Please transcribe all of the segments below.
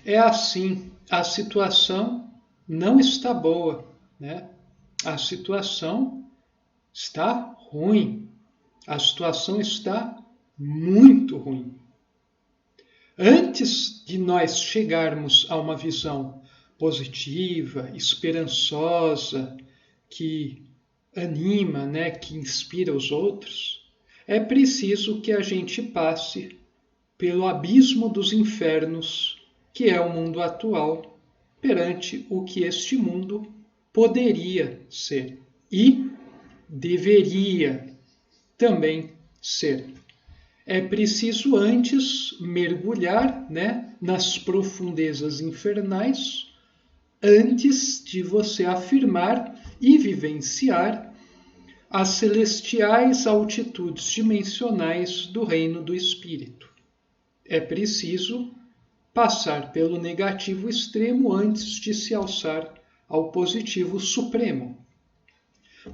É assim, a situação não está boa, né? A situação está ruim. A situação está muito ruim. Antes de nós chegarmos a uma visão positiva, esperançosa, que anima, né, que inspira os outros, é preciso que a gente passe pelo abismo dos infernos, que é o mundo atual, perante o que este mundo poderia ser e deveria também ser. É preciso antes mergulhar, né, nas profundezas infernais, antes de você afirmar e vivenciar as celestiais altitudes dimensionais do reino do Espírito. É preciso passar pelo negativo extremo antes de se alçar ao positivo supremo.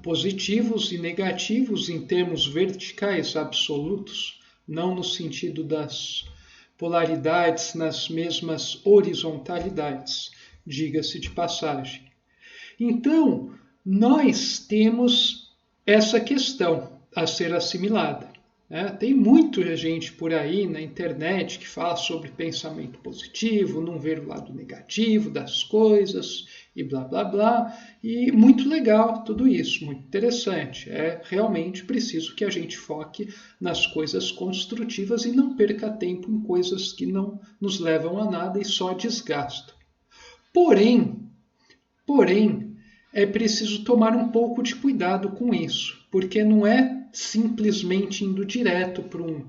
Positivos e negativos em termos verticais absolutos, não no sentido das polaridades nas mesmas horizontalidades, diga-se de passagem. Então, nós temos essa questão a ser assimilada. Tem muita gente por aí na internet que fala sobre pensamento positivo, não ver o lado negativo das coisas e blá blá blá. E muito legal tudo isso, muito interessante. É realmente preciso que a gente foque nas coisas construtivas e não perca tempo em coisas que não nos levam a nada e só desgastam. Porém, é preciso tomar um pouco de cuidado com isso, porque não é simplesmente indo direto para um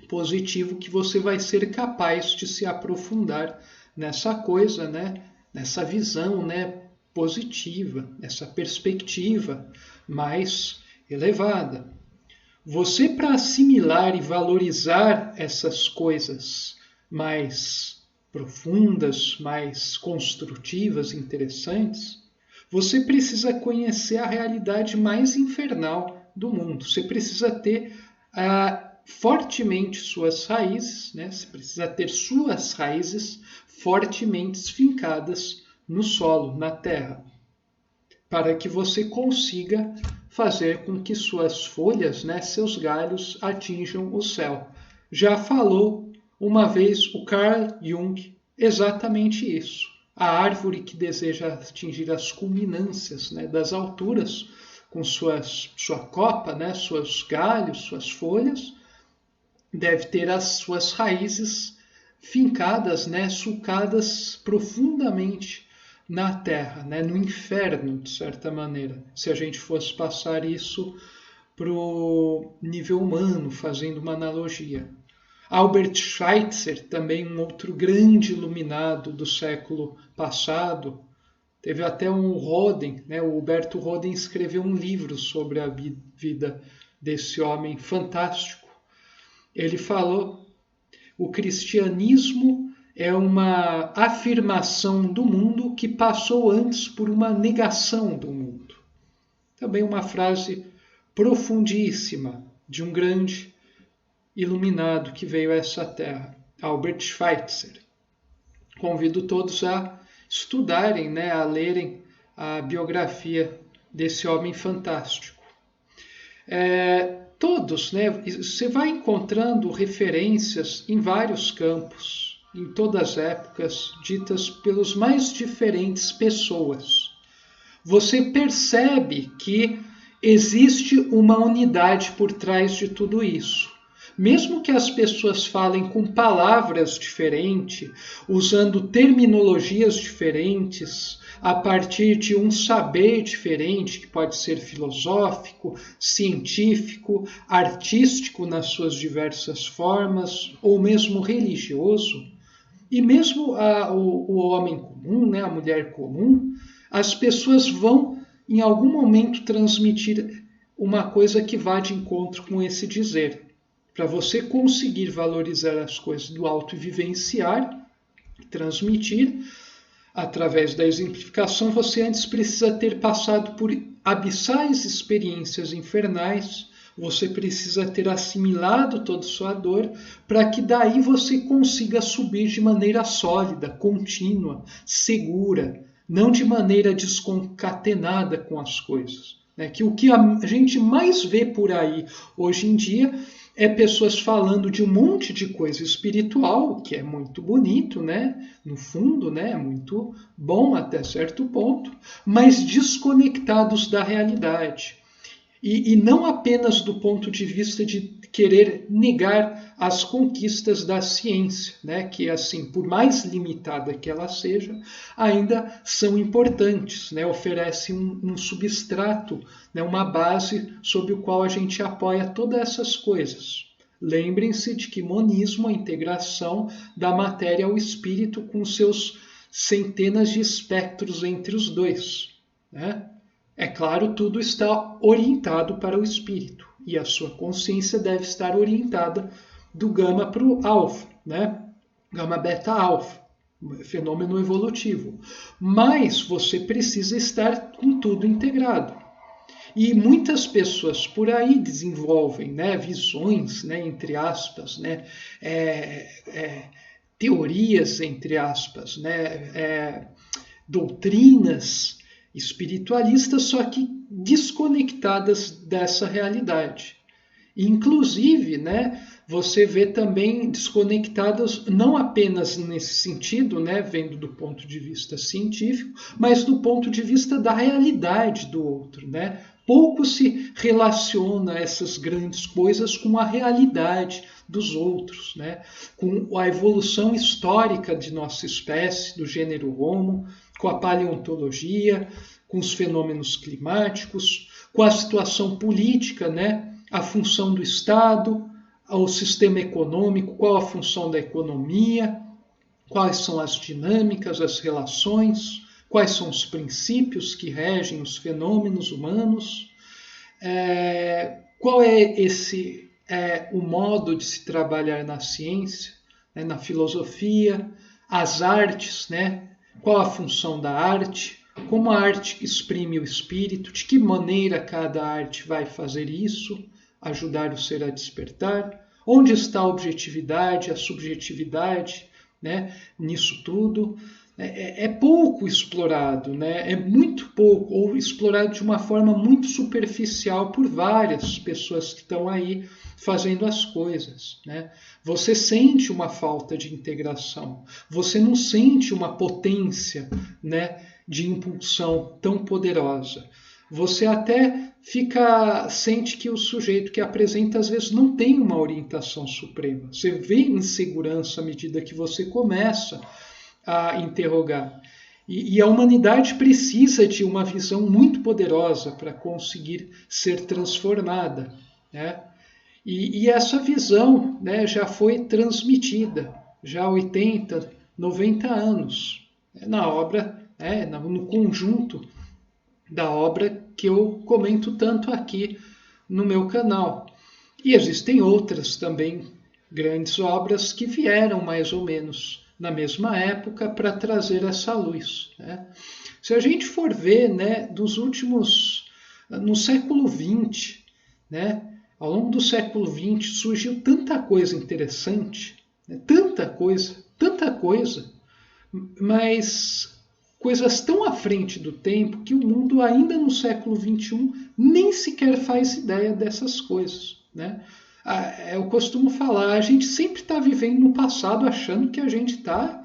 positivo que você vai ser capaz de se aprofundar nessa coisa, né? Nessa visão, né, positiva, nessa perspectiva mais elevada. Você, para assimilar e valorizar essas coisas mais profundas, mais construtivas, interessantes, você precisa conhecer a realidade mais infernal do mundo. Você precisa ter fortemente suas raízes, né? Você precisa ter suas raízes fortemente fincadas no solo, na terra, para que você consiga fazer com que suas folhas, né, seus galhos atinjam o céu. Já falou uma vez o Carl Jung exatamente isso. A árvore que deseja atingir as culminâncias, né, das alturas, com sua copa, né, seus galhos, suas folhas, deve ter as suas raízes fincadas, né, sulcadas profundamente na terra, né, no inferno, de certa maneira, se a gente fosse passar isso para o nível humano, fazendo uma analogia. Albert Schweitzer, também um outro grande iluminado do século passado, teve até um Roden, né, o Huberto Roden escreveu um livro sobre a vida desse homem fantástico. Ele falou: o cristianismo é uma afirmação do mundo que passou antes por uma negação do mundo. Também uma frase profundíssima de um grande iluminado que veio a essa terra, Albert Schweitzer. Convido todos a estudarem, né, a lerem a biografia desse homem fantástico. Todos, né, você vai encontrando referências em vários campos, em todas as épocas, ditas pelos mais diferentes pessoas. Você percebe que existe uma unidade por trás de tudo isso. Mesmo que as pessoas falem com palavras diferentes, usando terminologias diferentes, a partir de um saber diferente, que pode ser filosófico, científico, artístico nas suas diversas formas, ou mesmo religioso, e mesmo o homem comum, né, a mulher comum, as pessoas vão, em algum momento, transmitir uma coisa que vá de encontro com esse dizer. Para você conseguir valorizar as coisas do alto e vivenciar, transmitir, através da exemplificação, você antes precisa ter passado por abissais experiências infernais, Você precisa ter assimilado toda a sua dor para que daí você consiga subir de maneira sólida, contínua, segura, não de maneira desconcatenada com as coisas. Que o que a gente mais vê por aí hoje em dia é pessoas falando de um monte de coisa espiritual, que é muito bonito, né? No fundo, né? É muito bom até certo ponto, mas desconectados da realidade. E não apenas do ponto de vista de querer negar as conquistas da ciência, né? Que, assim, por mais limitada que ela seja, ainda são importantes, né? Oferece um substrato, né? Uma base sobre o qual a gente apoia todas essas coisas. Lembrem-se de que monismo é a integração da matéria ao espírito com seus centenas de espectros entre os dois, né? É claro, tudo está orientado para o espírito e a sua consciência deve estar orientada do gama para o alfa, né? Gama beta alfa, fenômeno evolutivo. Mas você precisa estar com tudo integrado. E muitas pessoas por aí desenvolvem, né, visões, né, entre aspas, né, teorias, entre aspas, né, doutrinas espiritualistas, só que desconectadas dessa realidade. Inclusive, né, você vê também desconectadas não apenas nesse sentido, né, vendo do ponto de vista científico, mas do ponto de vista da realidade do outro, né? Pouco se relaciona essas grandes coisas com a realidade dos outros, né? Com a evolução histórica de nossa espécie, do gênero Homo, com a paleontologia, com os fenômenos climáticos, com a situação política, né? A função do Estado, o sistema econômico, qual a função da economia, quais são as dinâmicas, as relações, quais são os princípios que regem os fenômenos humanos, qual é o modo de se trabalhar na ciência, né, na filosofia, as artes, né, qual a função da arte, como a arte exprime o espírito, de que maneira cada arte vai fazer isso, ajudar o ser a despertar, onde está a objetividade, a subjetividade, né, nisso tudo. É pouco explorado, né? É muito pouco, ou explorado de uma forma muito superficial por várias pessoas que estão aí fazendo as coisas, né? Você sente uma falta de integração, você não sente uma potência, né, de impulsão tão poderosa. Você até sente que o sujeito que apresenta às vezes não tem uma orientação suprema. Você vê insegurança à medida que você começa a interrogar. E a humanidade precisa de uma visão muito poderosa para conseguir ser transformada, né? E essa visão, né, já foi transmitida já há 80, 90 anos, na obra, no conjunto da obra que eu comento tanto aqui no meu canal. E existem outras também grandes obras que vieram mais ou menos na mesma época para trazer essa luz, né? Se a gente for ver, né, no século XX, né, ao longo do século XX surgiu tanta coisa interessante, né, tanta coisa, mas coisas tão à frente do tempo que o mundo ainda no século XXI nem sequer faz ideia dessas coisas, né? Eu costumo falar, a gente sempre está vivendo no passado achando que a gente está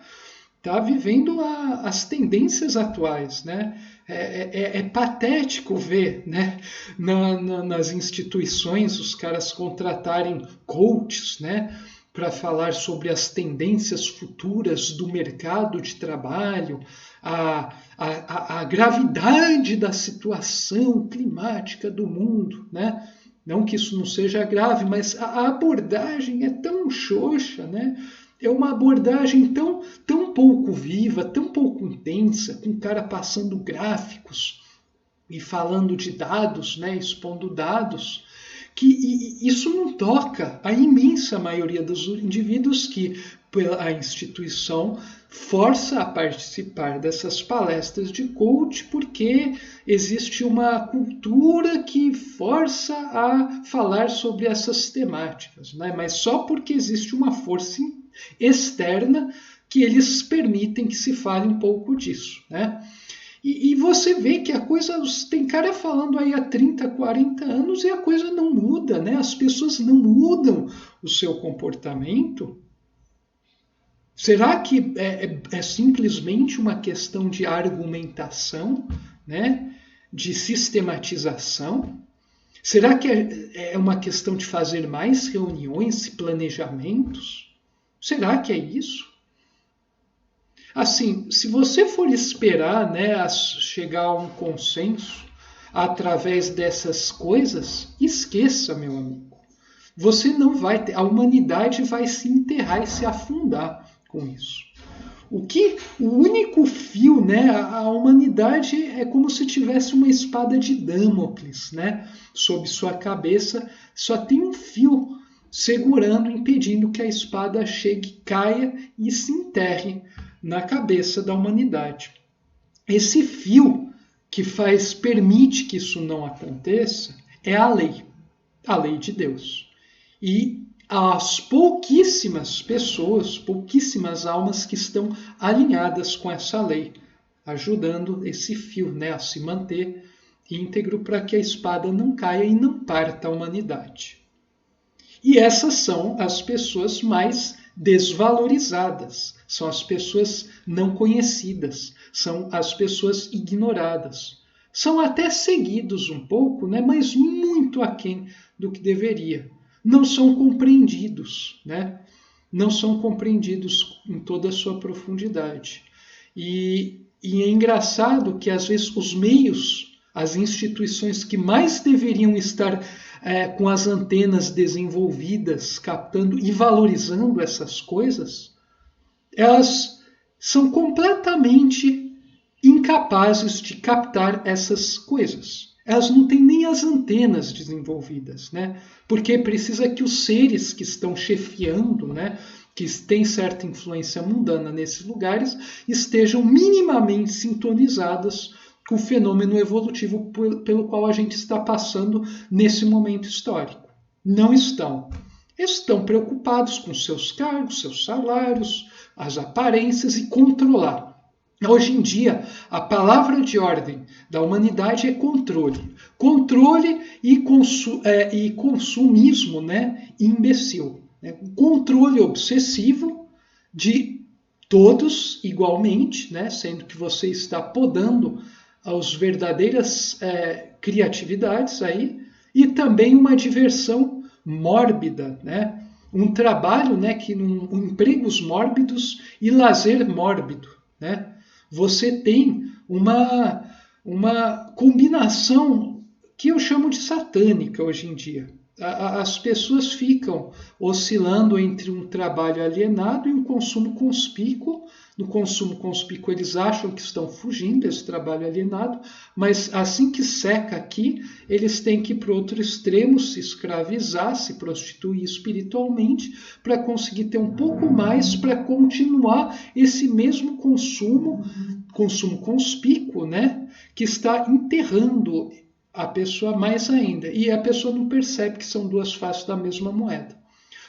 vivendo as tendências atuais, né? É patético ver, né, nas instituições os caras contratarem coaches, né, para falar sobre as tendências futuras do mercado de trabalho, a gravidade da situação climática do mundo, né? Não que isso não seja grave, mas a abordagem é tão xoxa, né? É uma abordagem tão pouco viva, tão pouco intensa, com o cara passando gráficos e falando de dados, né? Expondo dados, que isso não toca a imensa maioria dos indivíduos que a instituição força a participar dessas palestras de coach porque existe uma cultura que força a falar sobre essas temáticas, né? Mas só porque existe uma força externa que eles permitem que se fale um pouco disso, né? E você vê que a coisa, tem cara falando aí há 30, 40 anos e a coisa não muda, né? As pessoas não mudam o seu comportamento. Será que é simplesmente uma questão de argumentação, né? De sistematização? Será que é uma questão de fazer mais reuniões e planejamentos? Será que é isso? Assim, se você for esperar, né, a chegar a um consenso através dessas coisas, esqueça, meu amigo. Você não vai ter, a humanidade vai se enterrar e se afundar com isso. O único fio, né, a humanidade é como se tivesse uma espada de Damocles, né, sob sua cabeça, só tem um fio segurando, impedindo que a espada chegue, caia e se enterre na cabeça da humanidade. Esse fio que permite que isso não aconteça é a lei de Deus. E as pouquíssimas pessoas, pouquíssimas almas que estão alinhadas com essa lei, ajudando esse fio, né, a se manter íntegro para que a espada não caia e não parta a humanidade. E essas são as pessoas mais desvalorizadas, são as pessoas não conhecidas, são as pessoas ignoradas. São até seguidos um pouco, né, mas muito aquém do que deveria. Não são compreendidos, né? Não são compreendidos em toda a sua profundidade. E é engraçado que às vezes os meios, as instituições que mais deveriam estar com as antenas desenvolvidas, captando e valorizando essas coisas, elas são completamente incapazes de captar essas coisas. Elas não têm nem as antenas desenvolvidas, né? Porque precisa que os seres que estão chefiando, né, que têm certa influência mundana nesses lugares, estejam minimamente sintonizadas com o fenômeno evolutivo pelo qual a gente está passando nesse momento histórico. Não estão. Estão preocupados com seus cargos, seus salários, as aparências e controlar. Hoje em dia, a palavra de ordem da humanidade é controle. Controle e consumismo, né, imbecil. Né? Controle obsessivo de todos igualmente, né, sendo que você está podando as verdadeiras criatividades aí, e também uma diversão mórbida, né? Um trabalho, né, empregos mórbidos e lazer mórbido, né? Você tem uma combinação que eu chamo de satânica hoje em dia. As pessoas ficam oscilando entre um trabalho alienado e um consumo conspícuo. No consumo conspícuo eles acham que estão fugindo desse trabalho alienado, mas assim que seca aqui, eles têm que ir para o outro extremo, se escravizar, se prostituir espiritualmente, para conseguir ter um pouco mais para continuar esse mesmo consumo conspícuo, né, que está enterrando a pessoa mais ainda. E a pessoa não percebe que são duas faces da mesma moeda.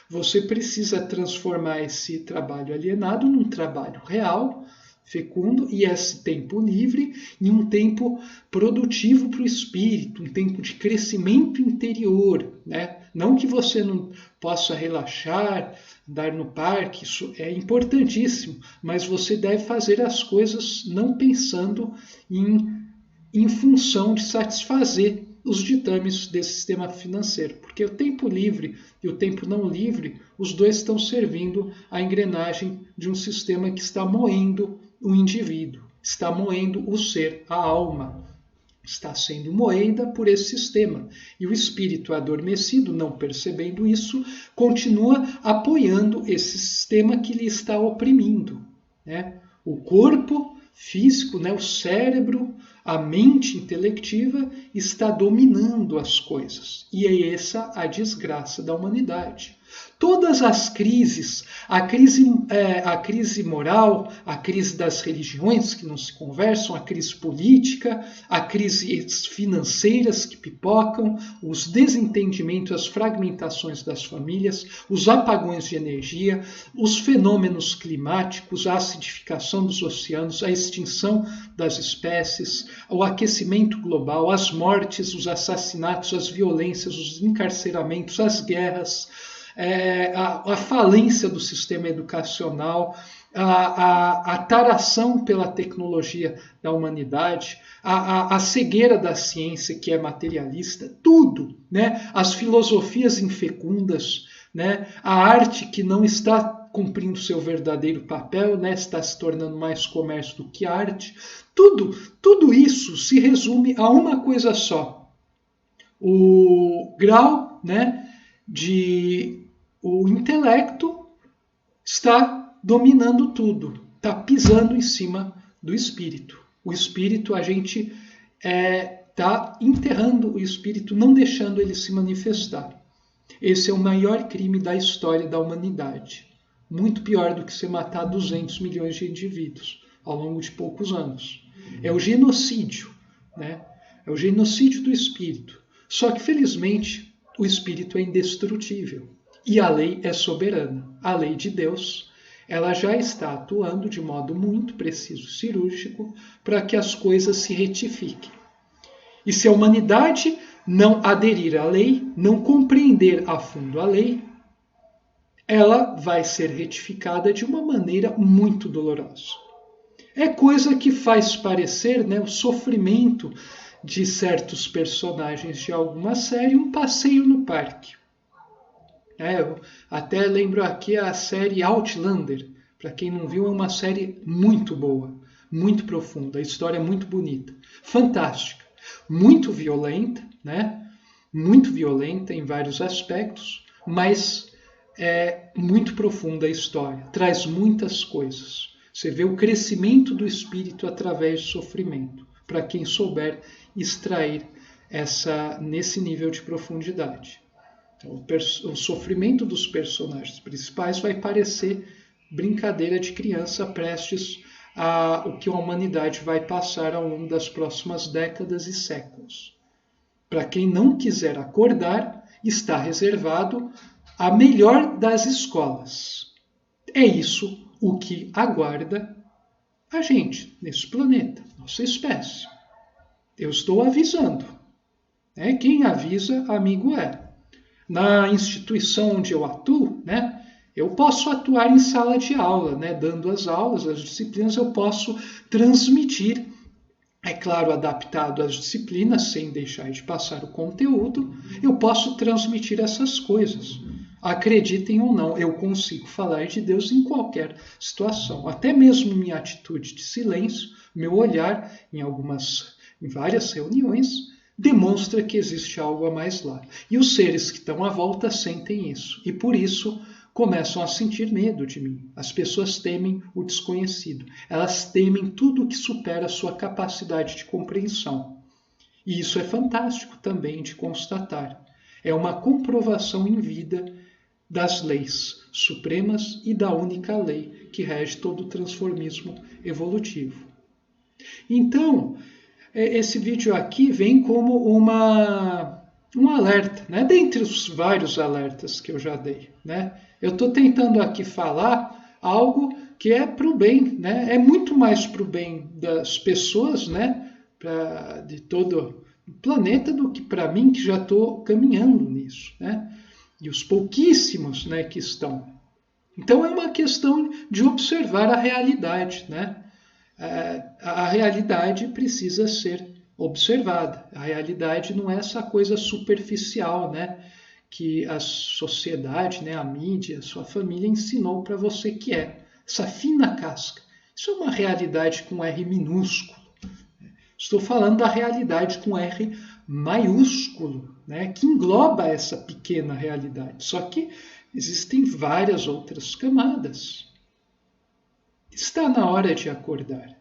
Você precisa transformar esse trabalho alienado num trabalho real, fecundo, e esse tempo livre em um tempo produtivo para o espírito, um tempo de crescimento interior, né? Não que você não possa relaxar, andar no parque, isso é importantíssimo, mas você deve fazer as coisas não pensando em função de satisfazer os ditames desse sistema financeiro, porque o tempo livre e o tempo não livre, os dois estão servindo à engrenagem de um sistema que está moendo o indivíduo, está moendo o ser, a alma, está sendo moída por esse sistema. E o espírito adormecido, não percebendo isso, continua apoiando esse sistema que lhe está oprimindo, né? O corpo físico, né, o cérebro, A mente intelectiva está dominando as coisas. E é essa a desgraça da humanidade. Todas as crises, a crise moral, a crise das religiões que não se conversam, a crise política, a crise financeiras que pipocam, os desentendimentos, as fragmentações das famílias, os apagões de energia, os fenômenos climáticos, a acidificação dos oceanos, a extinção das espécies, o aquecimento global, as mortes, os assassinatos, as violências, os encarceramentos, as guerras, a falência do sistema educacional, a taração pela tecnologia da humanidade, a cegueira da ciência que é materialista, tudo, né? As filosofias infecundas, né? A arte que não está cumprindo seu verdadeiro papel, né? Está se tornando mais comércio do que arte. Tudo isso se resume a uma coisa só: o grau, né, o intelecto está dominando tudo, está pisando em cima do espírito. O espírito, a gente está enterrando o espírito, não deixando ele se manifestar. Esse é o maior crime da história da humanidade. Muito pior do que você matar 200 milhões de indivíduos ao longo de poucos anos. É o genocídio, né? É o genocídio do espírito. Só que, felizmente, o espírito é indestrutível e a lei é soberana. A lei de Deus, ela já está atuando de modo muito preciso, cirúrgico, para que as coisas se retifiquem. E se a humanidade não aderir à lei, não compreender a fundo a lei, ela vai ser retificada de uma maneira muito dolorosa. É coisa que faz parecer, né, o sofrimento de certos personagens de alguma série um passeio no parque. Eu até lembro aqui a série Outlander. Para quem não viu, é uma série muito boa, muito profunda, a história é muito bonita, fantástica, muito violenta, né? Muito violenta em vários aspectos, mas é muito profunda a história, traz muitas coisas. Você vê o crescimento do espírito através do sofrimento, para quem souber extrair nesse nível de profundidade. Então, o sofrimento dos personagens principais vai parecer brincadeira de criança prestes a o que a humanidade vai passar ao longo das próximas décadas e séculos. Para quem não quiser acordar, está reservado a melhor das escolas. É isso o que aguarda a gente nesse planeta, nossa espécie. Eu estou avisando. Quem avisa, amigo é. Na instituição onde eu atuo, né, eu posso atuar em sala de aula, né, dando as aulas, as disciplinas, eu posso transmitir, é claro, adaptado às disciplinas, sem deixar de passar o conteúdo, eu posso transmitir essas coisas. Acreditem ou não, eu consigo falar de Deus em qualquer situação. Até mesmo minha atitude de silêncio, meu olhar em várias reuniões, demonstra que existe algo a mais lá. E os seres que estão à volta sentem isso. E por isso começam a sentir medo de mim. As pessoas temem o desconhecido. Elas temem tudo que supera a sua capacidade de compreensão. E isso é fantástico também de constatar. É uma comprovação em vida das leis supremas e da única lei que rege todo o transformismo evolutivo. Então, esse vídeo aqui vem como um alerta, né? Dentre os vários alertas que eu já dei, né? Eu estou tentando aqui falar algo que é para o bem, né? É muito mais para o bem das pessoas, né? De todo o planeta do que para mim, que já estou caminhando nisso, né? E os pouquíssimos, né, que estão. Então é uma questão de observar a realidade, né? A realidade precisa ser observada. A realidade não é essa coisa superficial, né, que a sociedade, né, a mídia, a sua família ensinou para você que é. Essa fina casca. Isso é uma realidade com R minúsculo. Estou falando da realidade com R maiúsculo, né, que engloba essa pequena realidade. Só que existem várias outras camadas. Está na hora de acordar,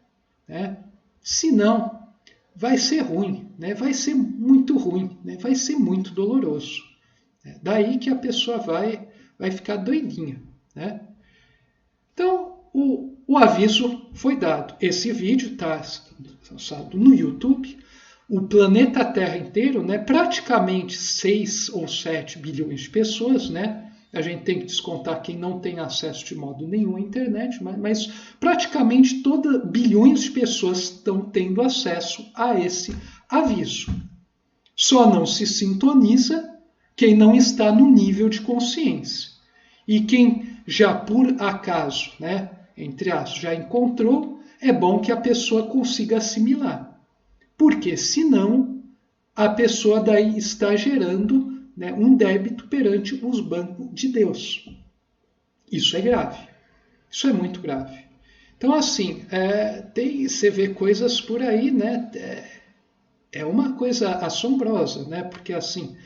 né? Se não, vai ser ruim, né? Vai ser muito ruim, né? Vai ser muito doloroso. Daí que a pessoa vai ficar doidinha, né? Então, o aviso foi dado. Esse vídeo está lançado no YouTube. O planeta Terra inteiro, né, praticamente 6 ou 7 bilhões de pessoas, né? A gente tem que descontar quem não tem acesso de modo nenhum à internet, mas praticamente bilhões de pessoas estão tendo acesso a esse aviso. Só não se sintoniza quem não está no nível de consciência. E quem já por acaso, né, entre aspas, já encontrou, é bom que a pessoa consiga assimilar. Porque senão a pessoa daí está gerando, né, um débito perante os bancos de Deus. Isso é grave. Isso é muito grave. Então, assim, você vê coisas por aí, né? É uma coisa assombrosa, né? Porque, assim,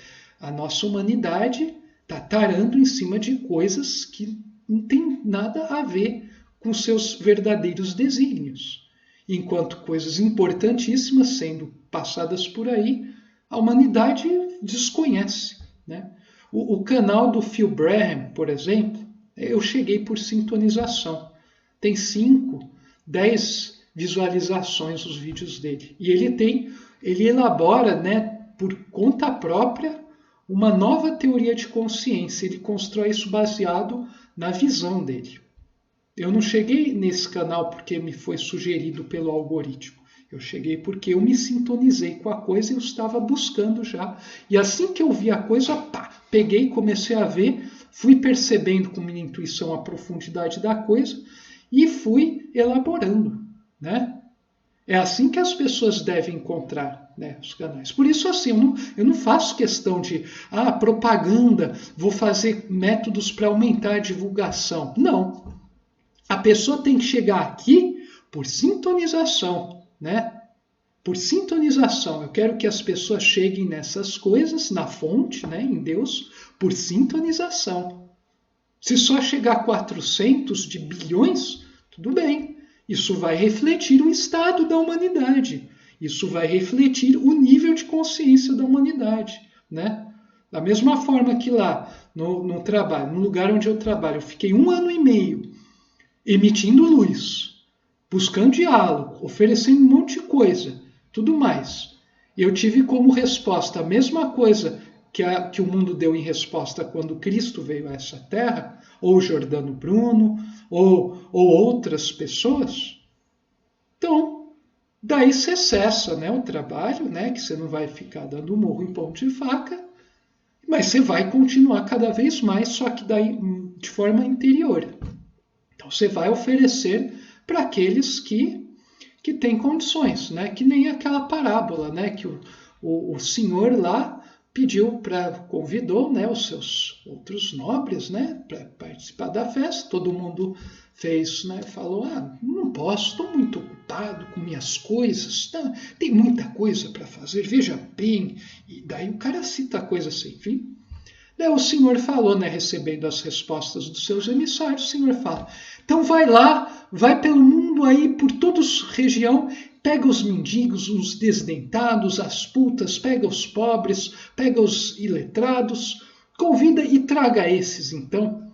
a nossa humanidade está tarando em cima de coisas que não tem nada a ver com seus verdadeiros desígnios. Enquanto coisas importantíssimas sendo passadas por aí, a humanidade desconhece, né? O canal do Phil Graham, por exemplo, eu cheguei por sintonização. Tem 5, 10 visualizações os vídeos dele. E ele elabora, né, por conta própria, uma nova teoria de consciência. Ele constrói isso baseado na visão dele. Eu não cheguei nesse canal porque me foi sugerido pelo algoritmo. Eu cheguei porque eu me sintonizei com a coisa e eu estava buscando já. E assim que eu vi a coisa, peguei, comecei a ver, fui percebendo com minha intuição a profundidade da coisa e fui elaborando, né? É assim que as pessoas devem encontrar, né, os canais. Por isso, assim, eu não faço questão de propaganda, vou fazer métodos para aumentar a divulgação. Não. A pessoa tem que chegar aqui por sintonização, né? Por sintonização. Eu quero que as pessoas cheguem nessas coisas, na fonte, né, em Deus, por sintonização. Se só chegar a 400 de bilhões, tudo bem. Isso vai refletir o estado da humanidade. Isso vai refletir o nível de consciência da humanidade, né? Da mesma forma que lá no trabalho, no lugar onde eu trabalho, eu fiquei 1 ano e meio emitindo luz, buscando diálogo, oferecendo um monte de coisa, tudo mais. Eu tive como resposta a mesma coisa que o mundo deu em resposta quando Cristo veio a essa terra, ou Giordano Bruno, ou outras pessoas. Então, daí você cessa, né, o trabalho, né, que você não vai ficar dando murro em ponto de faca, mas você vai continuar cada vez mais, só que daí de forma interior. Então, você vai oferecer para aqueles que têm condições, né, que nem aquela parábola, né, que o senhor lá convidou, né, os seus outros nobres, né, para participar da festa. Todo mundo fez, né, falou, não posso, estou muito ocupado com minhas coisas, tá? Tem muita coisa para fazer, veja bem. E daí o cara cita coisa sem fim. Daí o senhor falou, né, recebendo as respostas dos seus emissários, o senhor fala, então vai lá, vai pelo mundo aí, por toda a região, pega os mendigos, os desdentados, as putas, pega os pobres, pega os iletrados, convida e traga esses, então.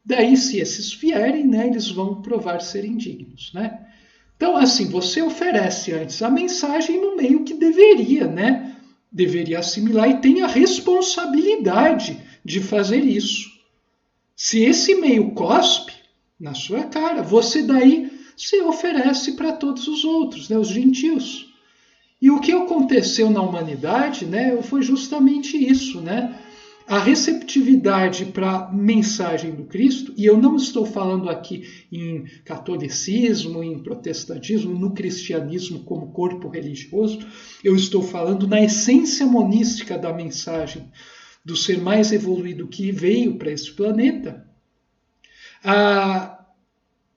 Daí, se esses vierem, né, eles vão provar serem dignos, né? Então, assim, você oferece antes a mensagem no meio que deveria, né? Deveria assimilar e tem a responsabilidade de fazer isso. Se esse meio cospe na sua cara, você daí se oferece para todos os outros, né, os gentios. E o que aconteceu na humanidade, né, foi justamente isso, né? A receptividade para a mensagem do Cristo, e eu não estou falando aqui em catolicismo, em protestantismo, no cristianismo como corpo religioso, eu estou falando na essência monística da mensagem do ser mais evoluído que veio para esse planeta,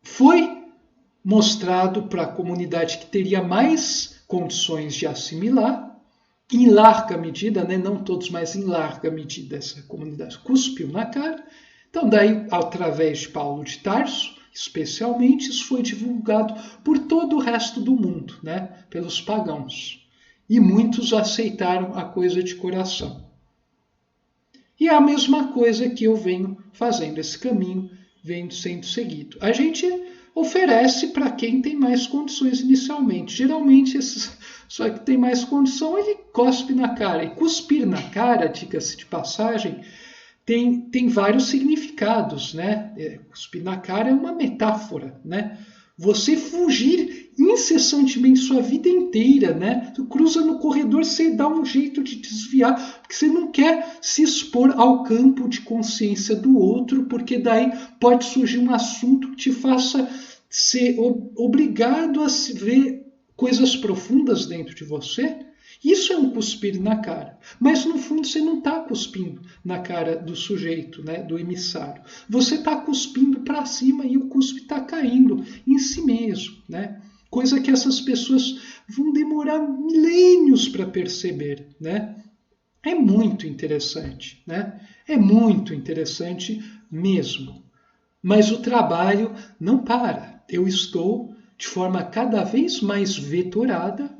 foi mostrado para a comunidade que teria mais condições de assimilar, em larga medida, né, não todos, mas em larga medida essa comunidade cuspiu na cara. Então daí, através de Paulo de Tarso, Especialmente isso foi divulgado por todo o resto do mundo, né? Pelos pagãos. E muitos aceitaram a coisa de coração. E é a mesma coisa que eu venho fazendo, esse caminho vem sendo seguido. A gente oferece para quem tem mais condições inicialmente. Geralmente, só que tem mais condição, ele cospe na cara. E cuspir na cara, diga-se de passagem, tem vários significados, né? Cuspir na cara é uma metáfora, né? Você fugir incessantemente sua vida inteira, né? Tu cruza no corredor, você dá um jeito de desviar, porque você não quer se expor ao campo de consciência do outro, porque daí pode surgir um assunto que te faça ser obrigado a se ver coisas profundas dentro de você. Isso é um cuspir na cara. Mas no fundo você não está cuspindo na cara do sujeito, né, do emissário. Você está cuspindo para cima e o cuspe está caindo em si mesmo, né? Coisa que essas pessoas vão demorar milênios para perceber, né? É muito interessante, né? É muito interessante mesmo. Mas o trabalho não para. Eu estou de forma cada vez mais vetorada,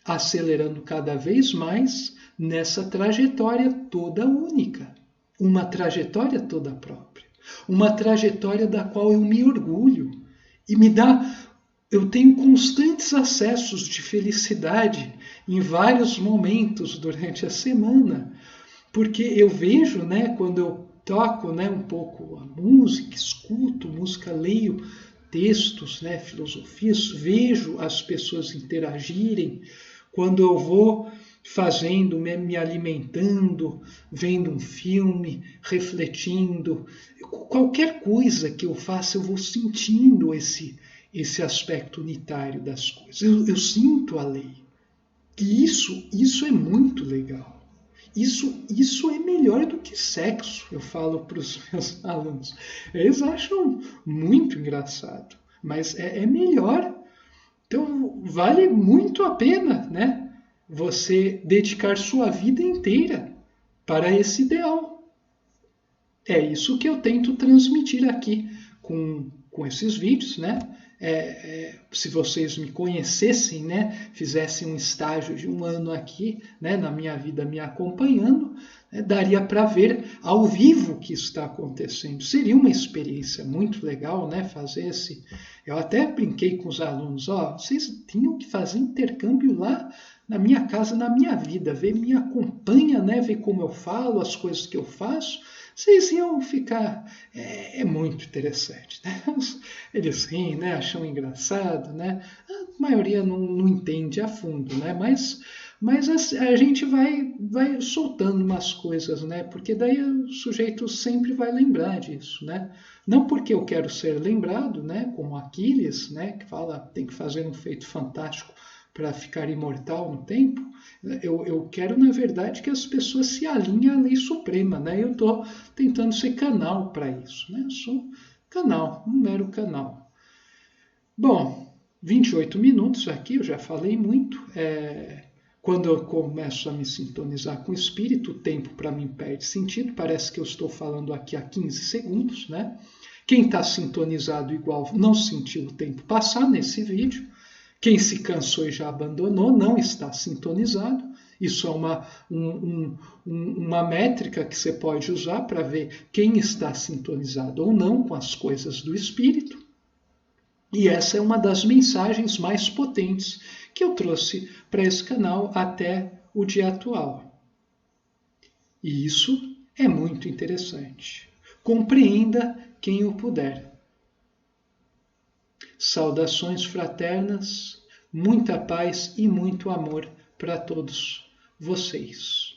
acelerando cada vez mais nessa trajetória toda única, uma trajetória toda própria, uma trajetória da qual eu me orgulho e eu tenho constantes acessos de felicidade em vários momentos durante a semana, porque eu vejo, né, quando eu toco, né, um pouco a música, escuto música, leio textos, né, filosofias, vejo as pessoas interagirem. Quando eu vou fazendo, me alimentando, vendo um filme, refletindo, qualquer coisa que eu faça, eu vou sentindo esse aspecto unitário das coisas. Eu sinto a lei. E isso é muito legal. Isso é melhor do que sexo, eu falo para os meus alunos. Eles acham muito engraçado, mas é melhor. Então, vale muito a pena, né? Você dedicar sua vida inteira para esse ideal. É isso que eu tento transmitir aqui com esses vídeos, né? Se vocês me conhecessem, né, fizessem um estágio de 1 ano aqui, né, na minha vida me acompanhando, né, daria para ver ao vivo o que está acontecendo. Seria uma experiência muito legal, né, fazer esse... Eu até brinquei com os alunos, vocês tinham que fazer intercâmbio lá na minha casa, na minha vida, me acompanha, né, ver como eu falo, as coisas que eu faço. Vocês iam ficar... É muito interessante, né? Eles riem, né? Acham engraçado, né? A maioria não entende a fundo, né? Mas a gente vai soltando umas coisas, né? Porque daí o sujeito sempre vai lembrar disso, né? Não porque eu quero ser lembrado, né? Como Aquiles, né? Que fala tem que fazer um feito fantástico para ficar imortal no tempo. Eu quero, na verdade, que as pessoas se alinhem à lei suprema, né? Eu estou tentando ser canal para isso, né? Eu sou canal, um mero canal. Bom, 28 minutos aqui, eu já falei muito. Quando eu começo a me sintonizar com o espírito, o tempo para mim perde sentido. Parece que eu estou falando aqui há 15 segundos, né? Quem está sintonizado igual não sentiu o tempo passar nesse vídeo. Quem se cansou e já abandonou não está sintonizado. Isso é uma métrica que você pode usar para ver quem está sintonizado ou não com as coisas do espírito. E essa é uma das mensagens mais potentes que eu trouxe para esse canal até o dia atual. E isso é muito interessante. Compreenda quem o puder. Saudações fraternas, muita paz e muito amor para todos vocês.